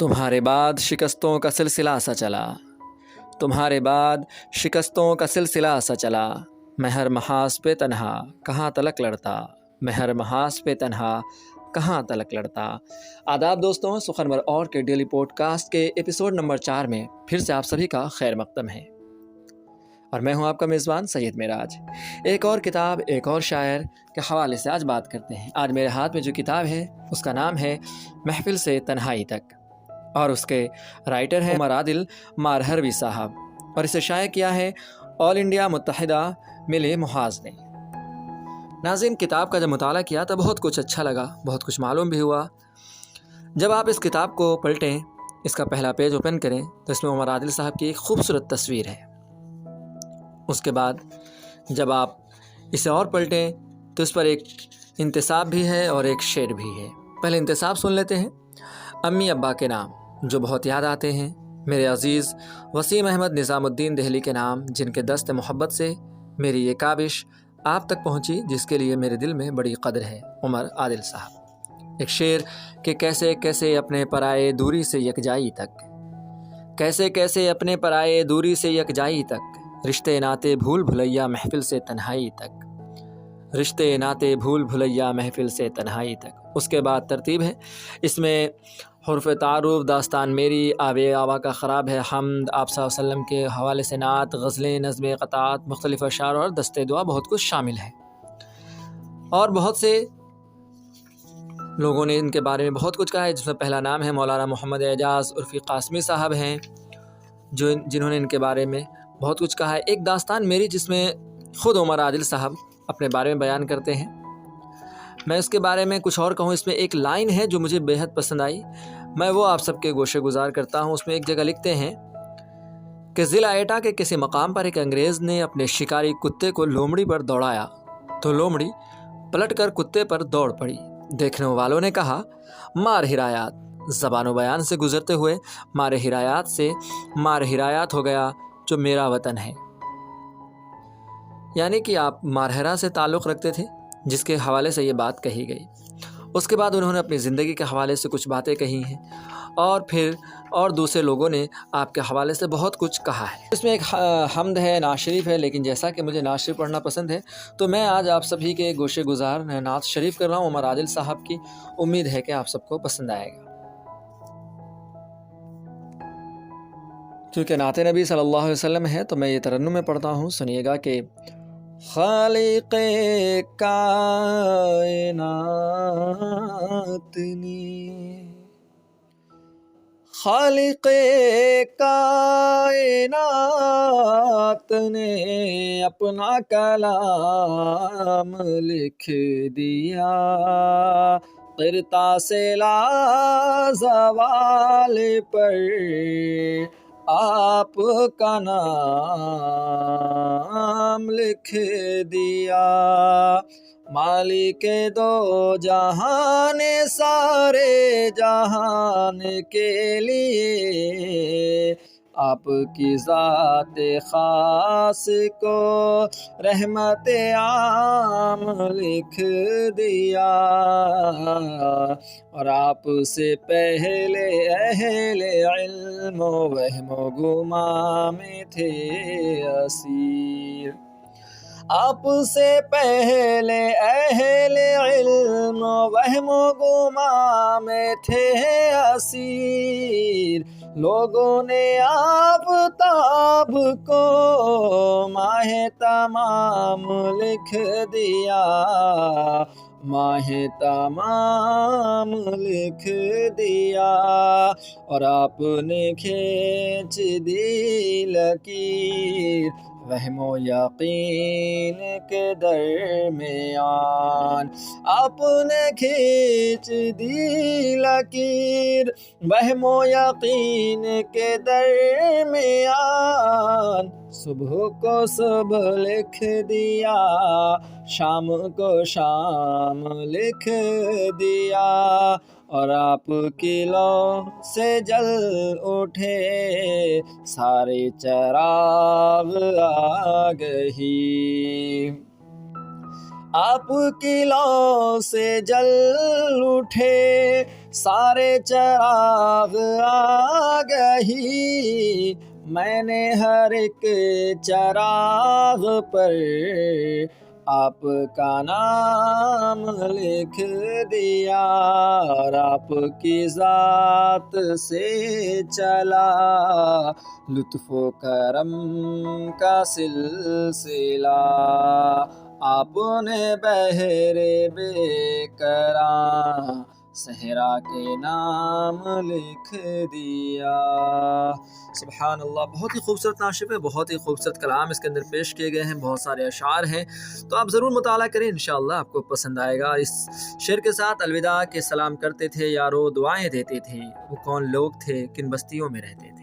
تمہارے بعد شکستوں کا سلسلہ سا چلا، تمہارے بعد شکستوں کا سلسلہ سا چلا، میں ہر محاذ پہ تنہا کہاں تلک لڑتا، میں ہر محاذ پہ تنہا کہاں تلک لڑتا۔ آداب دوستوں، سخنور اور کے ڈیلی پوڈ کاسٹ کے ایپیسوڈ نمبر 4 میں پھر سے آپ سبھی کا خیر مقدم ہے، اور میں ہوں آپ کا میزبان سید معراج۔ ایک اور کتاب، ایک اور شاعر کے حوالے سے آج بات کرتے ہیں۔ آج میرے ہاتھ میں جو کتاب ہے اس کا نام ہے محفل سے تنہائی تک، اور اس کے رائٹر ہیں عمر عادل مارہروی صاحب، اور اسے شائع کیا ہے آل انڈیا متحدہ ملے محاذ نے۔ ناظرین، کتاب کا جب مطالعہ کیا تو بہت کچھ اچھا لگا، بہت کچھ معلوم بھی ہوا۔ جب آپ اس کتاب کو پلٹیں، اس کا پہلا پیج اوپن کریں تو اس میں عمر عادل صاحب کی ایک خوبصورت تصویر ہے۔ اس کے بعد جب آپ اسے اور پلٹیں تو اس پر ایک انتساب بھی ہے اور ایک شعر بھی ہے۔ پہلے انتساب سن لیتے ہیں۔ امی ابا کے نام جو بہت یاد آتے ہیں، میرے عزیز وسیم احمد نظام الدین دہلی کے نام، جن کے دست محبت سے میری یہ کاوش آپ تک پہنچی، جس کے لیے میرے دل میں بڑی قدر ہے، عمر عادل صاحب۔ ایک شعر کہ کیسے کیسے اپنے پرائے دوری سے یکجائی تک، کیسے کیسے اپنے پرائے دوری سے یکجائی تک، رشتے ناتے بھول بھلیا محفل سے تنہائی تک، رشتے ناتے بھول بھلیا محفل سے تنہائی تک۔ اس کے بعد ترتیب ہے، اس میں حرف تعارف، داستان میری، آبِ آبا کا خراب ہے، حمد، آپ صلی اللہ علیہ وسلم کے حوالے سے نعت، غزلیں، نظمیں، قطعات، مختلف اشعار اور دستے دعا، بہت کچھ شامل ہے۔ اور بہت سے لوگوں نے ان کے بارے میں بہت کچھ کہا ہے، جس میں پہلا نام ہے مولانا محمد اعجاز عرفی قاسمی صاحب ہیں، جنہوں نے ان کے بارے میں بہت کچھ کہا ہے۔ ایک داستان میری، جس میں خود عمر عادل صاحب اپنے بارے میں بیان کرتے ہیں۔ میں اس کے بارے میں کچھ اور کہوں، اس میں ایک لائن ہے جو مجھے بے حد پسند آئی، میں وہ آپ سب کے گوشے گزار کرتا ہوں۔ اس میں ایک جگہ لکھتے ہیں کہ ضلع ایٹا کے کسی مقام پر ایک انگریز نے اپنے شکاری کتے کو لومڑی پر دوڑایا تو لومڑی پلٹ کر کتے پر دوڑ پڑی۔ دیکھنے والوں نے کہا، مار ہرایات، زبان و بیان سے گزرتے ہوئے مار ہرایات سے مار ہرایات ہو گیا جو میرا وطن ہے۔ یعنی کہ آپ مارہرا سے تعلق رکھتے تھے، جس کے حوالے سے یہ بات کہی گئی۔ اس کے بعد انہوں نے اپنی زندگی کے حوالے سے کچھ باتیں کہی ہیں، اور پھر اور دوسرے لوگوں نے آپ کے حوالے سے بہت کچھ کہا ہے۔ اس میں ایک حمد ہے، نعت شریف ہے، لیکن جیسا کہ مجھے نعت شریف پڑھنا پسند ہے تو میں آج آپ سبھی کے گوشے گزار نعت شریف کر رہا ہوں عمر عادل صاحب کی۔ امید ہے کہ آپ سب کو پسند آئے گا۔ کیونکہ نعت نبی صلی اللہ علیہ وسلم ہے تو میں یہ ترنم میں پڑھتا ہوں، سنیے گا کہ خالق کائنات نے، خالق کائنات نے اپنا کلام لکھ دیا، قرطاسِ لازوال پر آپ کا نام لکھ دیا۔ مالک دو جہان سارے جہان کے لیے آپ کی ذات خاص کو رحمت عام لکھ دیا، اور آپ سے پہلے اہل علم و وہم و گمان میں تھے اسیر۔ آپ سے پہلے اہل علم و وہم و گمان میں تھے اسیر۔ لوگوں نے آفتاب کو ماہ تمام لکھ دیا، ماہ تمام لکھ دیا، اور آپ نے کھینچ دی لکیر وہم و یقین کے درمیان۔ آپ نے کھینچ دی لکیر وہم و یقین کے درمیان۔ صبح کو صبح لکھ دیا، شام کو شام لکھ دیا، اور آپ کی لو سے جل اٹھے سارے چراغ آگہی۔ آپ کی لو سے جل اٹھے سارے چراغ آ گئی، میں نے ہر ایک چراغ پر آپ کا نام لکھ دیا، اور آپ کی ذات سے چلا لطف و کرم کا سلسلہ، آپ نے بحر بے کراں صحرا کے نام لکھ دیا۔ سبحان اللہ، بہت ہی خوبصورت ناشف ہے، بہت ہی خوبصورت کلام اس کے اندر پیش کیے گئے ہیں، بہت سارے اشعار ہیں، تو آپ ضرور مطالعہ کریں، انشاءاللہ آپ کو پسند آئے گا۔ اس شعر کے ساتھ الوداع کے سلام کرتے تھے یارو، دعائیں دیتے تھے، وہ کون لوگ تھے، کن بستیوں میں رہتے تھے۔